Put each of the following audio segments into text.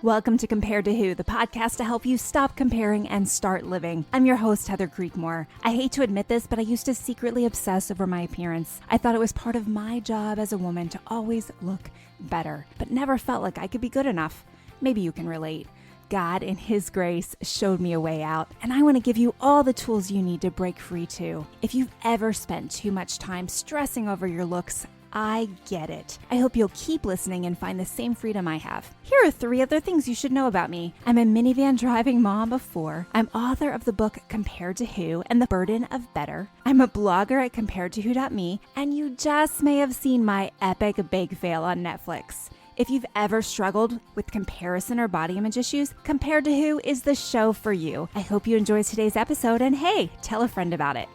Welcome to Compared to Who, the podcast to help you stop comparing and start living. I'm your host, Heather Creekmore. I hate to admit this, but I used to secretly obsess over my appearance. I thought it was part of my job as a woman to always look better, but never felt like I could be good enough. Maybe you can relate. God, in His grace, showed me a way out, and I want to give you all the tools you need to break free too. If you've ever spent too much time stressing over your looks, I get it. I hope you'll keep listening and find the same freedom I have. Here are 3 other things you should know about me. I'm a minivan driving mom of 4. I'm author of the book Compared to Who and the Burden of Better. I'm a blogger at comparedtowho.me, and you just may have seen my epic bake fail on Netflix. If you've ever struggled with comparison or body image issues, Compared to Who is the show for you. I hope you enjoyed today's episode, and hey, tell a friend about it.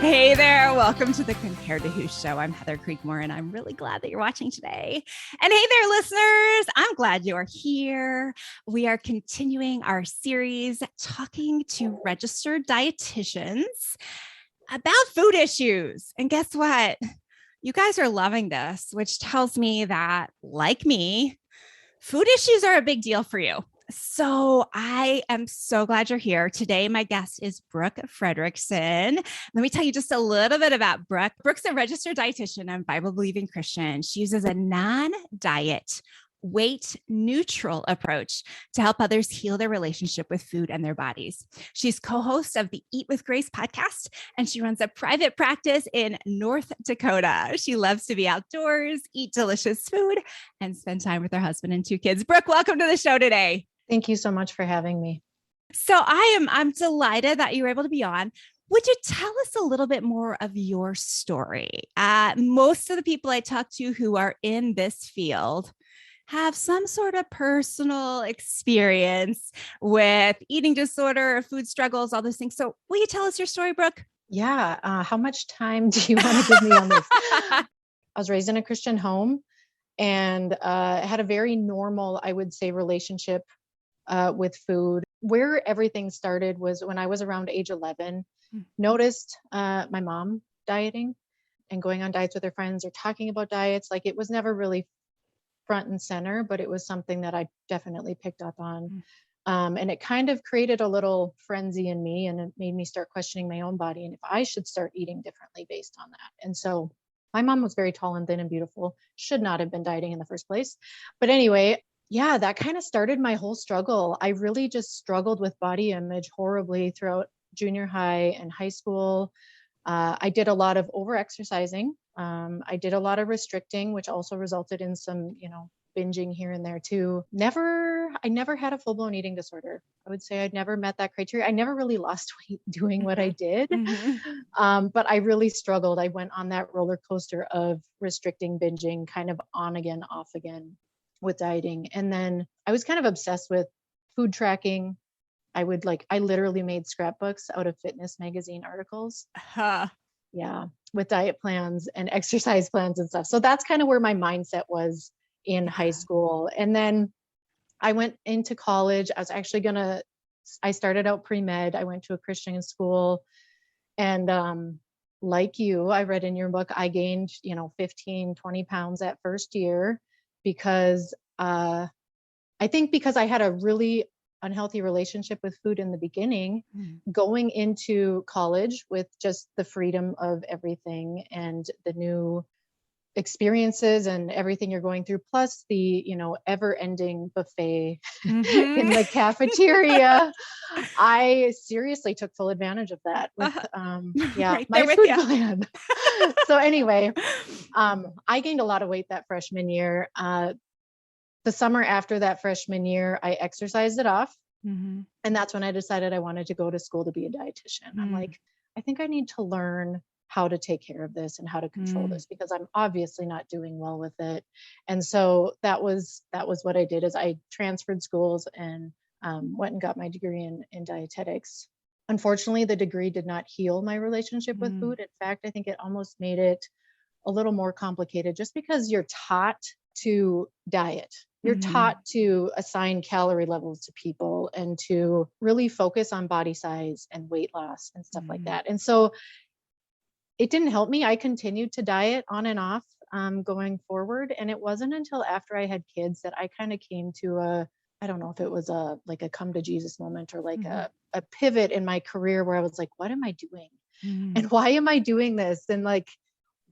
Hey there, welcome to the Compared to Who show. I'm Heather Creekmore, and I'm really glad that you're watching today. And hey there, listeners, I'm glad you are here. We are continuing our series talking to registered dietitians about food issues. And guess what? You guys are loving this, which tells me that, like me, food issues are a big deal for you. So I am so glad you're here. Today, my guest is Brooke Fredrickson. Let me tell you just a little bit about Brooke. Brooke's a registered dietitian and Bible-believing Christian. She uses a non-diet, weight-neutral approach to help others heal their relationship with food and their bodies. She's co-host of the Eat with Grace podcast, and she runs a private practice in North Dakota. She loves to be outdoors, eat delicious food, and spend time with her husband and 2 kids. Brooke, welcome to the show today. Thank you so much for having me. So I'm delighted that you were able to be on. Would you tell us a little bit more of your story? Most of the people I talk to who are in this field have some sort of personal experience with eating disorder, food struggles, all those things. So will you tell us your story, Brooke? Yeah. How much time do you want to give me on this? I was raised in a Christian home and had a very normal, I would say, relationship with food. Where everything started was when I was around age 11, noticed my mom dieting and going on diets with her friends or talking about diets. Like, it was never really front and center, but it was something that I definitely picked up on. And it kind of created a little frenzy in me, and it made me start questioning my own body and if I should start eating differently based on that. And so my mom was very tall and thin and beautiful, should not have been dieting in the first place. But anyway, yeah, that kind of started my whole struggle. I really just struggled with body image horribly throughout junior high and high school. I did a lot of over-exercising. I did a lot of restricting, which also resulted in some, binging here and there too. I never had a full-blown eating disorder. I would say I'd never met that criteria. I never really lost weight doing what I did. But I really struggled. I went on that roller coaster of restricting, binging, kind of on again, off again with dieting. And then I was kind of obsessed with food tracking. I literally made scrapbooks out of fitness magazine articles. Yeah, with diet plans and exercise plans and stuff. So that's kind of where my mindset was in high school. And then I went into college. I started out pre-med. I went to a Christian school. And like you, I read in your book, I gained, 15, 20 pounds that first year because I think because I had a really unhealthy relationship with food in the beginning, going into college with just the freedom of everything and the new experiences and everything you're going through, plus the, ever-ending buffet in the cafeteria. I seriously took full advantage of that with, right my food plan. So anyway, I gained a lot of weight that freshman year. The summer after that freshman year, I exercised it off. And that's when I decided I wanted to go to school to be a dietitian. I'm like, I think I need to learn how to take care of this and how to control this, because I'm obviously not doing well with it. And so that was what I did, is I transferred schools and went and got my degree in dietetics. Unfortunately, the degree did not heal my relationship with food. In fact, I think it almost made it a little more complicated, just because you're taught to diet. You're taught to assign calorie levels to people and to really focus on body size and weight loss and stuff like that. And so it didn't help me. I continued to diet on and off going forward. And it wasn't until after I had kids that I kind of came to I don't know if it was like a come to Jesus moment or like a pivot in my career where I was like, what am I doing? And why am I doing this? And like,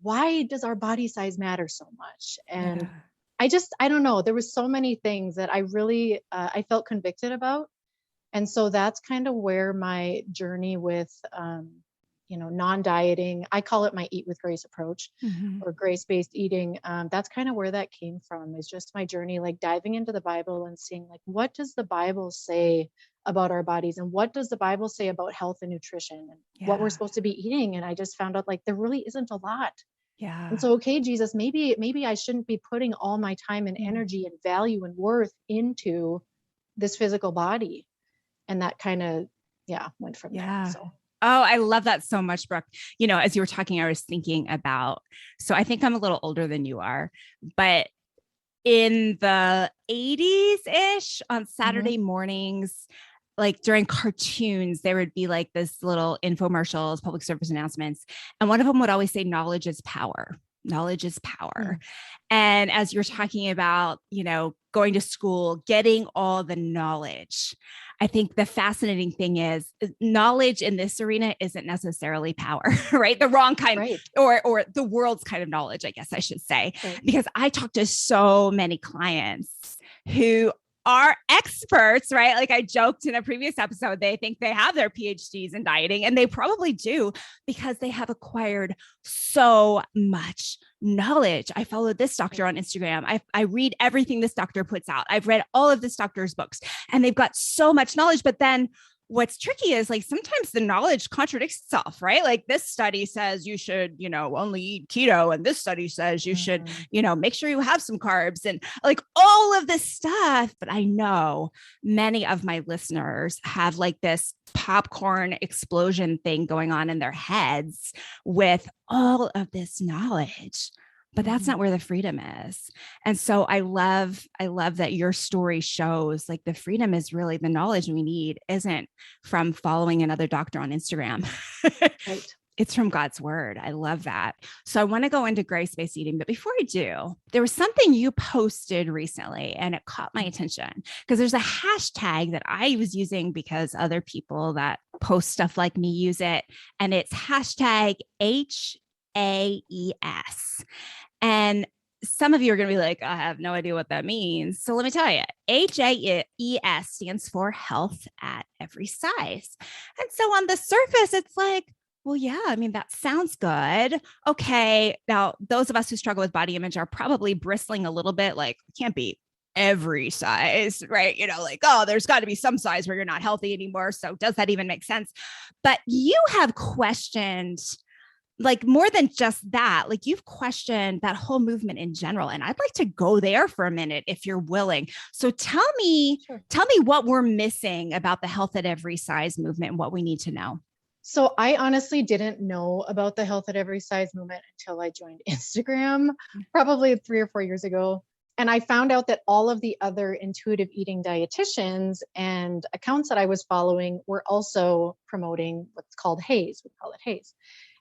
why does our body size matter so much? And I don't know. There was so many things that I really, I felt convicted about. And so that's kind of where my journey with, non-dieting, I call it my Eat with Grace approach or grace-based eating. That's kind of where that came from, is just my journey, like diving into the Bible and seeing like, what does the Bible say about our bodies? And what does the Bible say about health and nutrition and what we're supposed to be eating? And I just found out like, there really isn't a lot. Yeah. And so, okay, Jesus, maybe I shouldn't be putting all my time and energy and value and worth into this physical body. And that kind of, went from there. So. Oh, I love that so much, Brooke. As you were talking, I was thinking about, so I think I'm a little older than you are, but in the 80s-ish on Saturday mornings, like during cartoons, there would be like this little infomercials, public service announcements. And one of them would always say, knowledge is power. Knowledge is power. And as you're talking about, going to school, getting all the knowledge, I think the fascinating thing is knowledge in this arena isn't necessarily power, right? The wrong kind, or the world's kind of knowledge, I guess I should say, because I talk to so many clients who are experts, right? Like I joked in a previous episode, they think they have their PhDs in dieting, and they probably do because they have acquired so much knowledge. I follow this doctor on Instagram. I read everything this doctor puts out. I've read all of this doctor's books, and they've got so much knowledge. But then what's tricky is like sometimes the knowledge contradicts itself, right? Like this study says you should, only eat keto. And this study says you should, make sure you have some carbs and like all of this stuff. But I know many of my listeners have like this popcorn explosion thing going on in their heads with all of this knowledge. But that's not where the freedom is. And so I love that your story shows like the freedom is really the knowledge we need isn't from following another doctor on Instagram. Right. It's from God's word. I love that. So I want to go into grace-based eating. But before I do, there was something you posted recently and it caught my attention because there's a hashtag that I was using because other people that post stuff like me use it. And it's hashtag HAES. And some of you are going to be like, I have no idea what that means. So let me tell you, HAES stands for health at every size. And so on the surface, it's like, well, yeah, I mean, that sounds good. Okay. Now, those of us who struggle with body image are probably bristling a little bit like, it can't be every size, right? Like, oh, there's got to be some size where you're not healthy anymore. So does that even make sense? But you have questioned like more than just that, like you've questioned that whole movement in general. And I'd like to go there for a minute if you're willing. So tell me what we're missing about the health at every size movement and what we need to know. So I honestly didn't know about the health at every size movement until I joined Instagram, probably 3 or 4 years ago. And I found out that all of the other intuitive eating dietitians and accounts that I was following were also promoting what's called HAES. We call it HAES.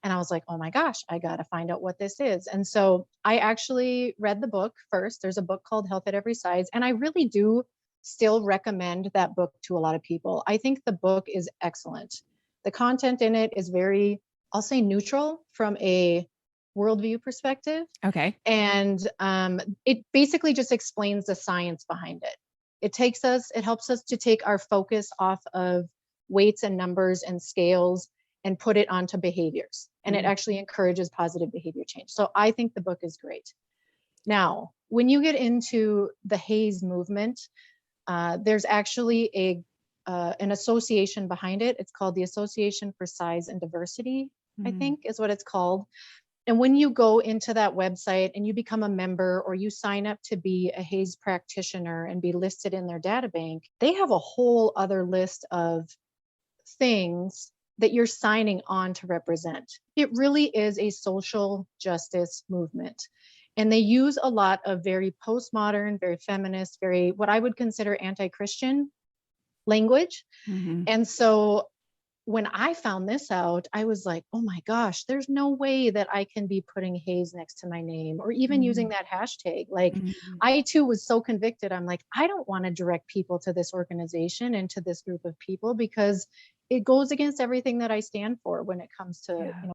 And I was like, oh my gosh, I got to find out what this is. And so I actually read the book first. There's a book called Health at Every Size. And I really do still recommend that book to a lot of people. I think the book is excellent. The content in it is very, I'll say neutral from a worldview perspective. Okay. And it basically just explains the science behind it. It helps us to take our focus off of weights and numbers and scales and put it onto behaviors. And it actually encourages positive behavior change. So I think the book is great. Now, when you get into the HAES movement, there's actually an association behind it. It's called the Association for Size and Diversity, I think is what it's called. And when you go into that website and you become a member or you sign up to be a HAES practitioner and be listed in their data bank, they have a whole other list of things that you're signing on to represent. It really is a social justice movement. And they use a lot of very postmodern, very feminist, what I would consider anti-Christian language. And so when I found this out, I was like, oh my gosh, there's no way that I can be putting HAES next to my name or even using that hashtag. Like Mhm. I too was so convicted. I'm like, I don't want to direct people to this organization and to this group of people because it goes against everything that I stand for when it comes to, Yeah.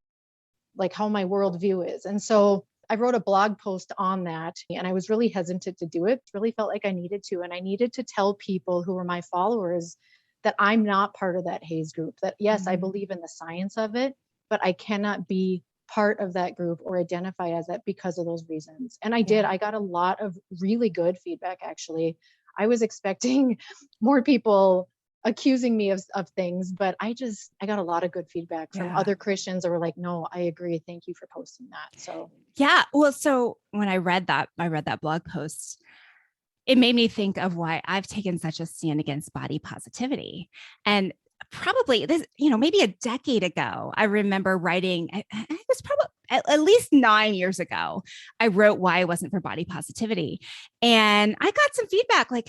like how my worldview is. And so I wrote a blog post on that and I was really hesitant to do it. Really felt like I needed to. And I needed to tell people who were my followers that I'm not part of that HAES group, that yes, I Mhm. believe in the science of it, but I cannot be part of that group or identify as that because of those reasons. And I did. Yeah. I got a lot of really good feedback, actually. I was expecting more people accusing me of things, but I got a lot of good feedback from Yeah. other Christians that were like, no, I agree. Thank you for posting that. So Yeah. Well, so when I read that blog post, it made me think of why I've taken such a stand against body positivity. And probably this, maybe a decade ago, I remember writing, it was probably at least 9 years ago, I wrote why I wasn't for body positivity. And I got some feedback like,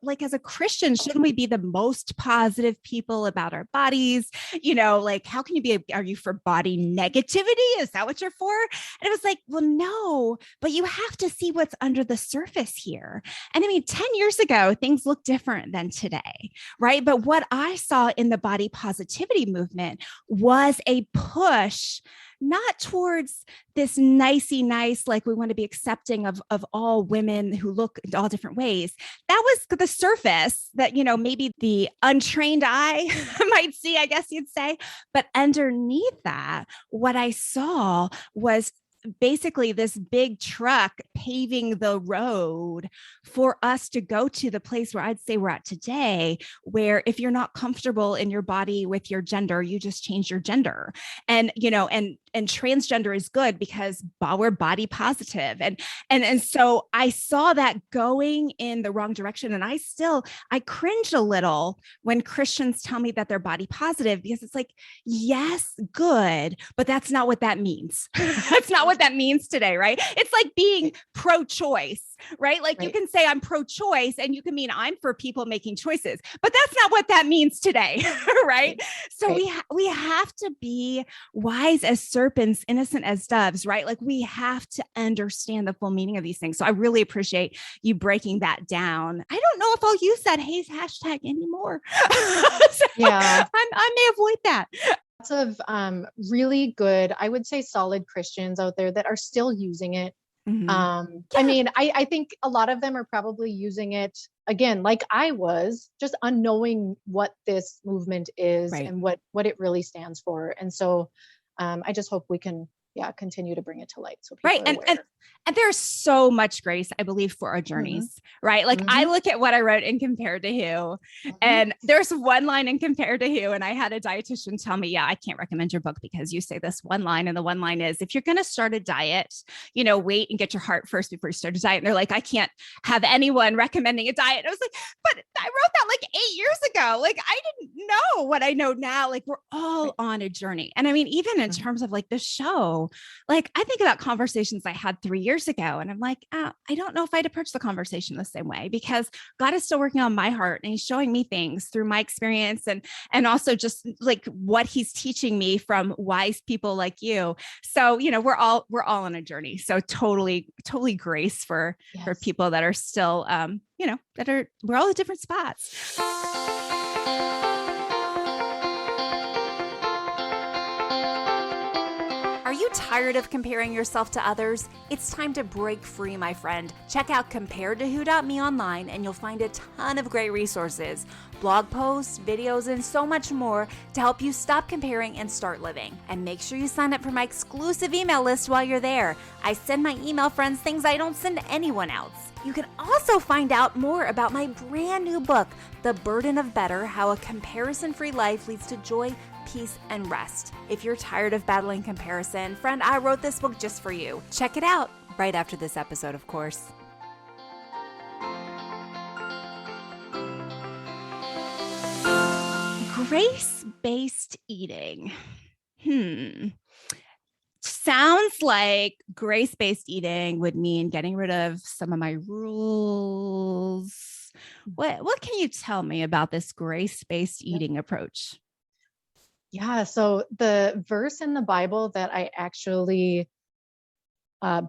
like as a Christian, shouldn't we be the most positive people about our bodies? Like, how can you are you for body negativity? Is that what you're for? And it was like, well, no, but you have to see what's under the surface here. And I mean, 10 years ago, things look different than today, right? But what I saw in the body positivity movement was a push not towards this nicey nice, like we want to be accepting of all women who look all different ways. That was the surface that, maybe the untrained eye might see, I guess you'd say. But underneath that, what I saw was basically this big truck paving the road for us to go to the place where I'd say we're at today, where if you're not comfortable in your body with your gender, you just change your gender. And, and transgender is good because we're body positive. And so I saw that going in the wrong direction. And I cringe a little when Christians tell me that they're body positive, because it's like, yes, good, but that's not what that means. That's not what that means today, right? It's like being pro-choice, right? Like you can say I'm pro-choice and you can mean I'm for people making choices, but that's not what that means today, right? So we have to be wise as serpents, innocent as doves, right? Like we have to understand the full meaning of these things. So I really appreciate you breaking that down. I don't know if I'll use that HAES hashtag anymore. So yeah, I may avoid that. Lots of really good, I would say solid Christians out there that are still using it. Mm-hmm. I mean, I think a lot of them are probably using it again, like I was, just unknowing what this movement is and what it really stands for. And so I just hope we can, continue to bring it to light so people are aware. And there's so much grace, I believe, for our journeys, right? Like I look at what I wrote in Compared to Who, and there's one line in Compared to Who, and I had a dietitian tell me, I can't recommend your book because you say this one line, and the one line is, if you're going to start a diet, wait and get your heart first before you start a diet. And they're like, I can't have anyone recommending a diet. And I was like, but I wrote that like 8 years ago. Like I didn't know what I know now. Like we're all on a journey. And I mean, even in terms of like the show, like I think about conversations I had 3 years ago, and I'm like, I don't know if I'd approach the conversation the same way, because God is still working on my heart and he's showing me things through my experience and also just like what he's teaching me from wise people like you. So, we're all on a journey. So totally grace for people that are still, we're all at different spots. Are you tired of comparing yourself to others? It's time to break free, my friend. Check out comparedtowho.me online and you'll find a ton of great resources, blog posts, videos, and so much more to help you stop comparing and start living. And make sure you sign up for my exclusive email list while you're there. I send my email friends things I don't send anyone else. You can also find out more about my brand new book, The Burden of Better: How a Comparison-Free Life Leads to Joy, Peace, and Rest. If you're tired of battling comparison, friend, I wrote this book just for you. Check it out right after this episode, of course. Grace-based eating. Sounds like grace-based eating would mean getting rid of some of my rules. What can you tell me about this grace-based eating approach? Yeah. So the verse in the Bible that I actually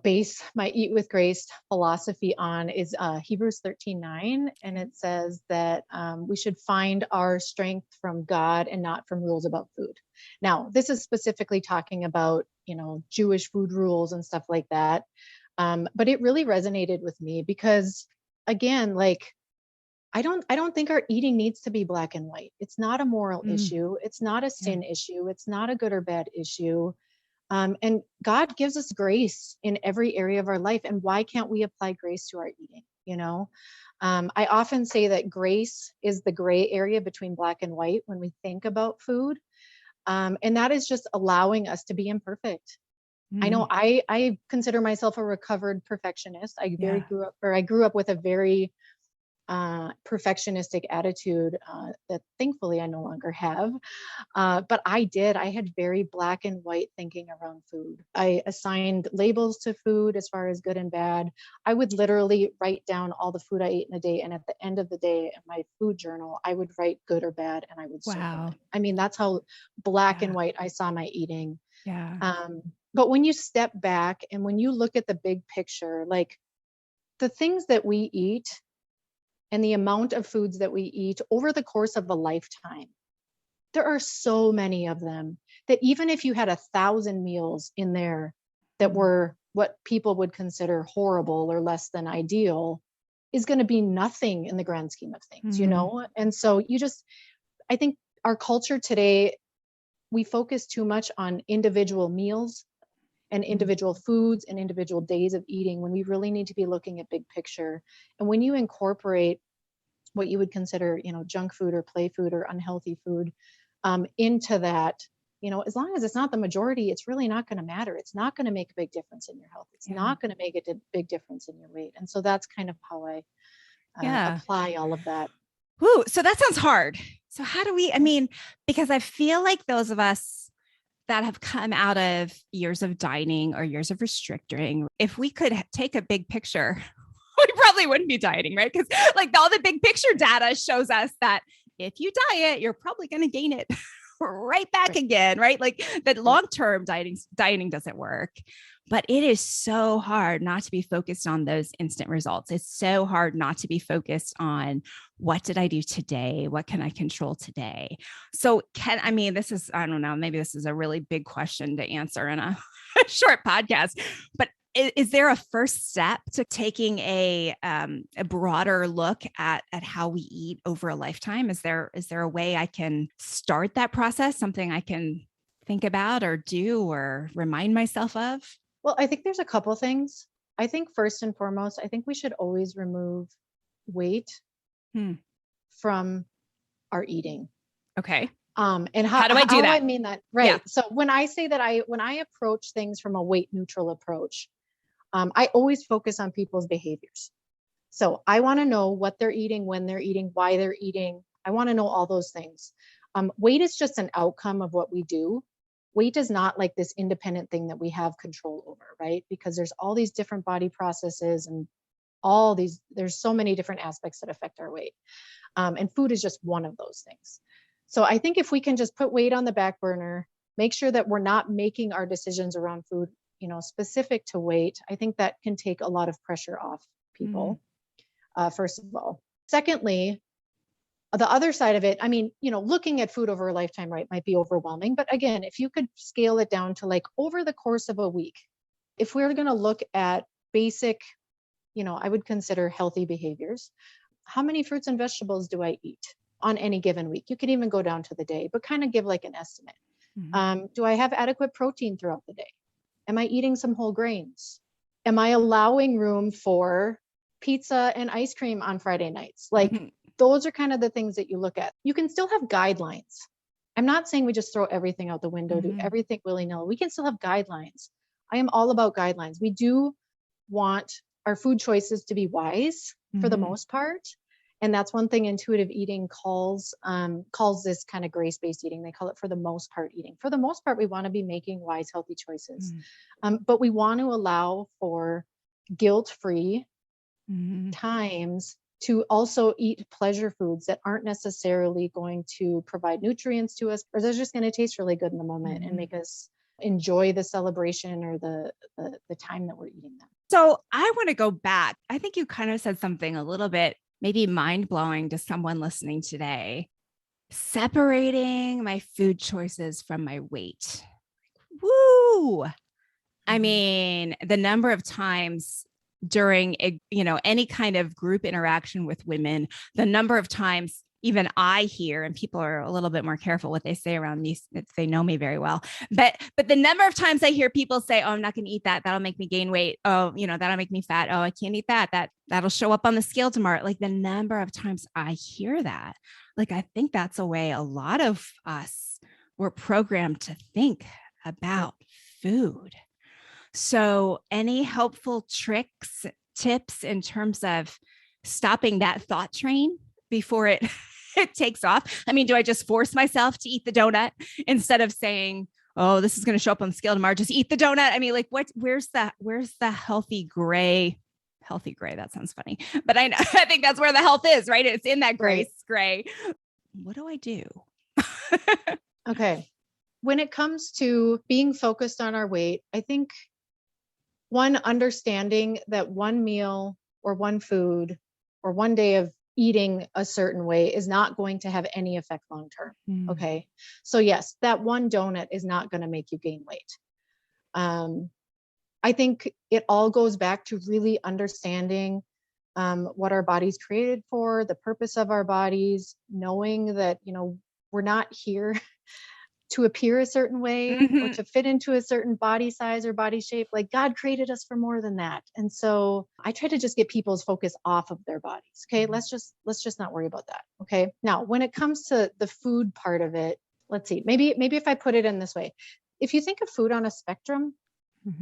base my Eat with Grace philosophy on is Hebrews 13:9. And it says that we should find our strength from God and not from rules about food. Now, this is specifically talking about, Jewish food rules and stuff like that. But it really resonated with me because, again, like, I don't think our eating needs to be black and white. It's not a moral Mm, issue. It's not a yeah. sin issue. It's not a good or bad issue. And God gives us grace in every area of our life. And why can't we apply grace to our eating? I often say that grace is the gray area between black and white when we think about food. And that is just allowing us to be imperfect. I know Mm, I consider myself a recovered perfectionist. yeah. I grew up with a very perfectionistic attitude that thankfully I no longer have. But I had very black and white thinking around food. I assigned labels to food as far as good and bad. I would literally write down all the food I ate in a day. And at the end of the day, in my food journal, I would write good or bad and I would circle Wow. it. I mean, that's how black and Yeah. white I saw my eating. Yeah. But when you step back and when you look at the big picture, like the things that we eat and the amount of foods that we eat over the course of a lifetime, there are so many of them that even if you had 1,000 meals in there that Mm, were what people would consider horrible or less than ideal, is going to be nothing in the grand scheme of things. mm, And so I think our culture today, we focus too much on individual meals and mm. individual foods and individual days of eating when we really need to be looking at big picture. And when you incorporate what you would consider, junk food or play food or unhealthy food into that, as long as it's not the majority, it's really not going to matter. It's not going to make a big difference in your health. It's Yeah. not going to make a big difference in your weight. And so that's kind of how I Yeah. apply all of that. Ooh, so that sounds hard. So how do we, I mean, because I feel like those of us that have come out of years of dieting or years of restricting, if we could take a big picture, we probably wouldn't be dieting, right? Because like all the big picture data shows us that if you diet, you're probably going to gain it right back Right. again, right? Like that Right. long-term dieting doesn't work. But it is so hard not to be focused on those instant results. It's so hard not to be focused on what did I do today? What can I control today? So I mean, I don't know, maybe this is a really big question to answer in a short podcast, but is there a first step to taking a broader look at how we eat over a lifetime? Is there a way I can start that process? Something I can think about or do or remind myself of? Well, I think there's a couple things. I think first and foremost, I think we should always remove weight Hmm. from our eating. Okay. And How do I do how do I that? mean that? Yeah. Right. So when I say that when I approach things from a weight neutral approach, I always focus on people's behaviors. So I want to know what they're eating, when they're eating, why they're eating. I want to know all those things. Weight is just an outcome of what we do. Weight is not like this independent thing that we have control over, right? Because there's all these different body processes and there's so many different aspects that affect our weight. And food is just one of those things. So I think if we can just put weight on the back burner, make sure that we're not making our decisions around food, specific to weight, I think that can take a lot of pressure off Mm, people, first of all. Secondly, the other side of it, I mean, looking at food over a lifetime, right, might be overwhelming. But again, if you could scale it down to like over the course of a week, if we're going to look at basic, I would consider healthy behaviors, how many fruits and vegetables do I eat on any given week? You can even go down to the day, but kind of give like an estimate. mhm, Do I have adequate protein throughout the day? Am I eating some whole grains? Am I allowing room for pizza and ice cream on Friday nights? Like mhm, those are kind of the things that you look at. You can still have guidelines. I'm not saying we just throw everything out the window, do mhm, everything willy-nilly. We can still have guidelines. I am all about guidelines. We do want our food choices to be wise for the mhm, most part. And that's one thing intuitive eating calls this kind of grace-based eating. They call it for the most part eating. For the most part, we want to be making wise, healthy choices. mhm, But we want to allow for guilt-free mhm. times to also eat pleasure foods that aren't necessarily going to provide nutrients to us, or they're just going to taste really good in the moment and make us enjoy the celebration or the time that we're eating them. So I want to go back. I think you kind of said something a little bit maybe mind blowing to someone listening today. Separating my food choices from my weight. Woo! I mean, the number of times during any kind of group interaction with women, the number of times even I hear, and people are a little bit more careful what they say around me if they know me very well. But the number of times I hear people say, "Oh, I'm not going to eat that. That'll make me gain weight. Oh, that'll make me fat. Oh, I can't eat that. That'll show up on the scale tomorrow." Like the number of times I hear that, like I think that's a way a lot of us were programmed to think about food. So, any helpful tricks, tips in terms of stopping that thought train before it takes off? I mean, do I just force myself to eat the donut instead of saying, "Oh, this is going to show up on the scale tomorrow. Just eat the donut"? I mean, like, where's the healthy gray? Healthy gray. That sounds funny, but I think that's where the health is, right? It's in that gray. What do I do? Okay. When it comes to being focused on our weight, I think one, understanding that one meal or one food or one day of eating a certain way is not going to have any effect long term. Okay. So yes, that one donut is not going to make you gain weight. I think it all goes back to really understanding what our body's created for, the purpose of our bodies, knowing that, we're not here to appear a certain way or to fit into a certain body size or body shape. Like God created us for more than that. And so I try to just get people's focus off of their bodies. Okay. Let's just not worry about that. Okay. Now, when it comes to the food part of it, let's see, maybe if I put it in this way, if you think of food on a spectrum,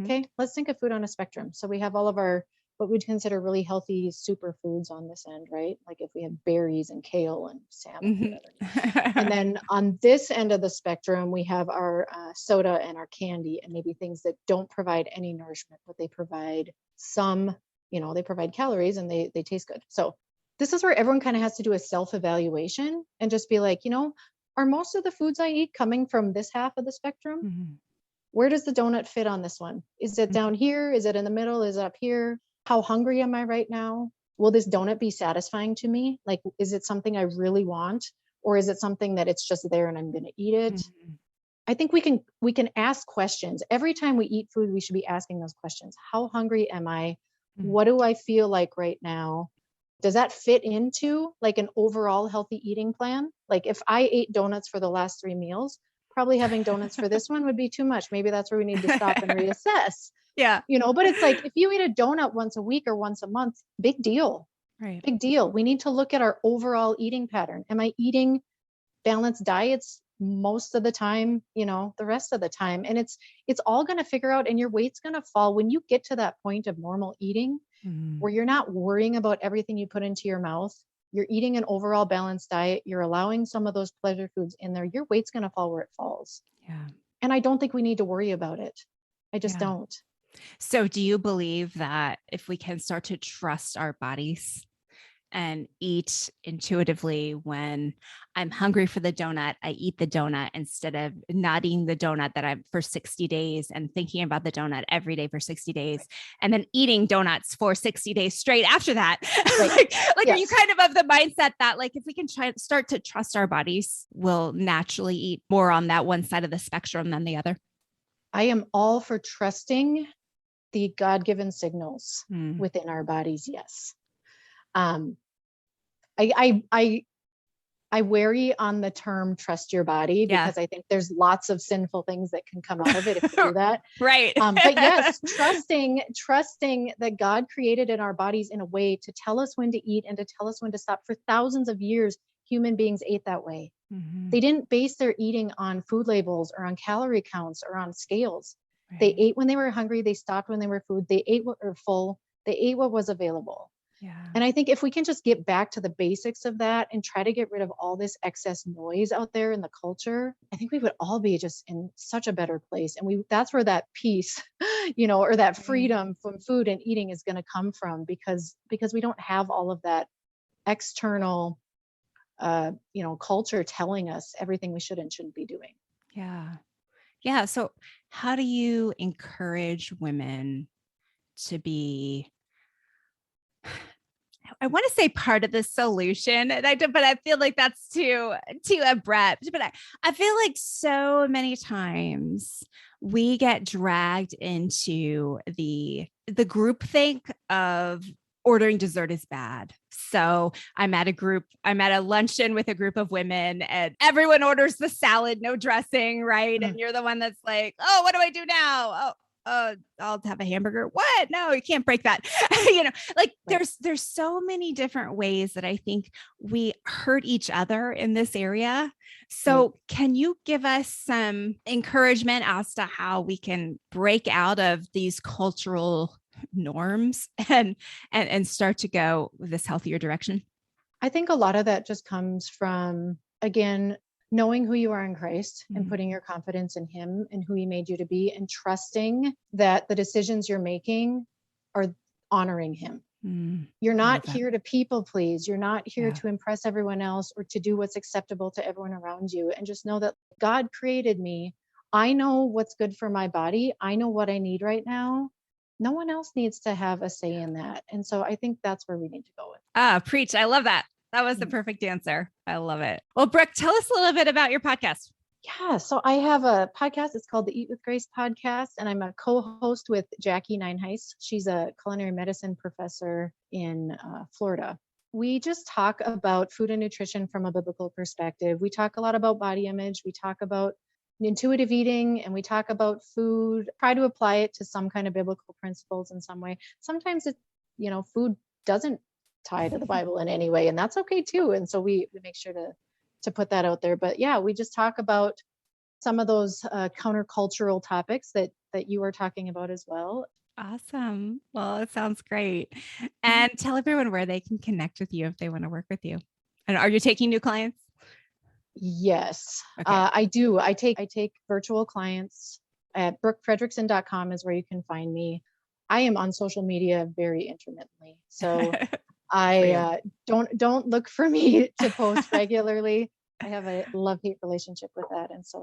okay, let's think of food on a spectrum. So we have all of our, what we'd consider really healthy superfoods on this end, right? Like if we have berries and kale and salmon, and then on this end of the spectrum, we have our soda and our candy and maybe things that don't provide any nourishment, but they provide some, they provide calories and they taste good. So this is where everyone kind of has to do a self-evaluation and just be like, are most of the foods I eat coming from this half of the spectrum? Where does the donut fit on this one? Is it down here? Is it in the middle? Is it up here? How hungry am I right now? Will this donut be satisfying to me? Like, is it something I really want? Or is it something that it's just there and I'm going to eat it? I think we can ask questions. Every time we eat food, we should be asking those questions. How hungry am I? What do I feel like right now? Does that fit into like an overall healthy eating plan? Like if I ate donuts for the last 3 meals, probably having donuts for this one would be too much. Maybe that's where we need to stop and reassess. Yeah. But it's like, if you eat a donut once a week or once a month, big deal. Right. Big deal. We need to look at our overall eating pattern. Am I eating balanced diets most of the time, the rest of the time? And it's all going to figure out, and your weight's going to fall when you get to that point of normal eating where you're not worrying about everything you put into your mouth. You're eating an overall balanced diet. You're allowing some of those pleasure foods in there. Your weight's going to fall where it falls. Yeah. And I don't think we need to worry about it. I just don't. So do you believe that if we can start to trust our bodies and eat intuitively, when I'm hungry for the donut, I eat the donut instead of not eating the donut that I'm for 60 days and thinking about the donut every day for 60 days and then eating donuts for 60 days straight after that? Right. Like are you kind of the mindset that like, if we can start to trust our bodies, we'll naturally eat more on that one side of the spectrum than the other? I am all for trusting the God-given signals within our bodies. Yes. I wary on the term trust your body because I think there's lots of sinful things that can come out of it if you do that. Right. But yes, trusting that God created in our bodies in a way to tell us when to eat and to tell us when to stop. For thousands of years, human beings ate that way. They didn't base their eating on food labels or on calorie counts or on scales. Right. They ate when they were hungry. They stopped when they were full. They ate what were full. They ate what was available. Yeah. And I think if we can just get back to the basics of that and try to get rid of all this excess noise out there in the culture, I think we would all be just in such a better place. And that's where that peace, or that freedom from food and eating is going to come from, because we don't have all of that external, culture telling us everything we should and shouldn't be doing. Yeah. Yeah. So how do you encourage women to be, I want to say part of the solution, and but I feel like that's too abrupt. But I feel like so many times we get dragged into the groupthink of ordering dessert is bad. So I'm at a luncheon with a group of women, and everyone orders the salad, no dressing, right? And you're the one that's like, oh, what do I do now? I'll have a hamburger. What? No, you can't break that. Right. There's so many different ways that I think we hurt each other in this area. So can you give us some encouragement as to how we can break out of these cultural norms and start to go this healthier direction? I think a lot of that just comes from, again, knowing who you are in Christ and putting your confidence in him and who he made you to be, and trusting that the decisions you're making are honoring him. You're not here to people please. You're not here to impress everyone else or to do what's acceptable to everyone around you. And just know that God created me. I know what's good for my body. I know what I need right now. No one else needs to have a say in that. And so I think that's where we need to go with. Preach. I love that. That was the perfect answer. I love it. Well, Brooke, tell us a little bit about your podcast. Yeah, so I have a podcast. It's called the Eat with Grace podcast, and I'm a co-host with Jackie Nineheist. She's a culinary medicine professor in Florida. We just talk about food and nutrition from a biblical perspective. We talk a lot about body image. We talk about intuitive eating, and we talk about food, try to apply it to some kind of biblical principles in some way. Sometimes food doesn't tie to the Bible in any way, and that's okay too. And so we make sure to put that out there. But yeah, we just talk about some of those countercultural topics that you were talking about as well. Awesome. Well, it sounds great. And tell everyone where they can connect with you if they want to work with you. And are you taking new clients? Yes, okay. I do. I take virtual clients at brookefredrickson.com is where you can find me. I am on social media very intermittently. So I don't look for me to post regularly. I have a love-hate relationship with that. And so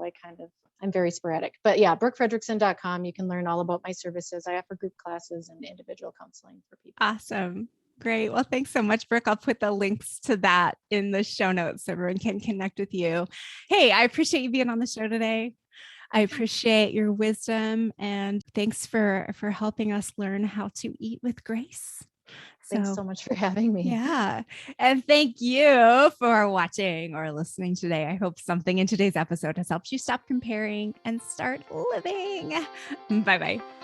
I'm very sporadic. But yeah, brookefredrickson.com, you can learn all about my services. I offer group classes and individual counseling for people. Awesome. Great. Well, thanks so much, Brooke. I'll put the links to that in the show notes so everyone can connect with you. Hey, I appreciate you being on the show today. I appreciate your wisdom, and thanks for helping us learn how to eat with grace. Thanks so much for having me. Yeah. And thank you for watching or listening today. I hope something in today's episode has helped you stop comparing and start living. Bye-bye.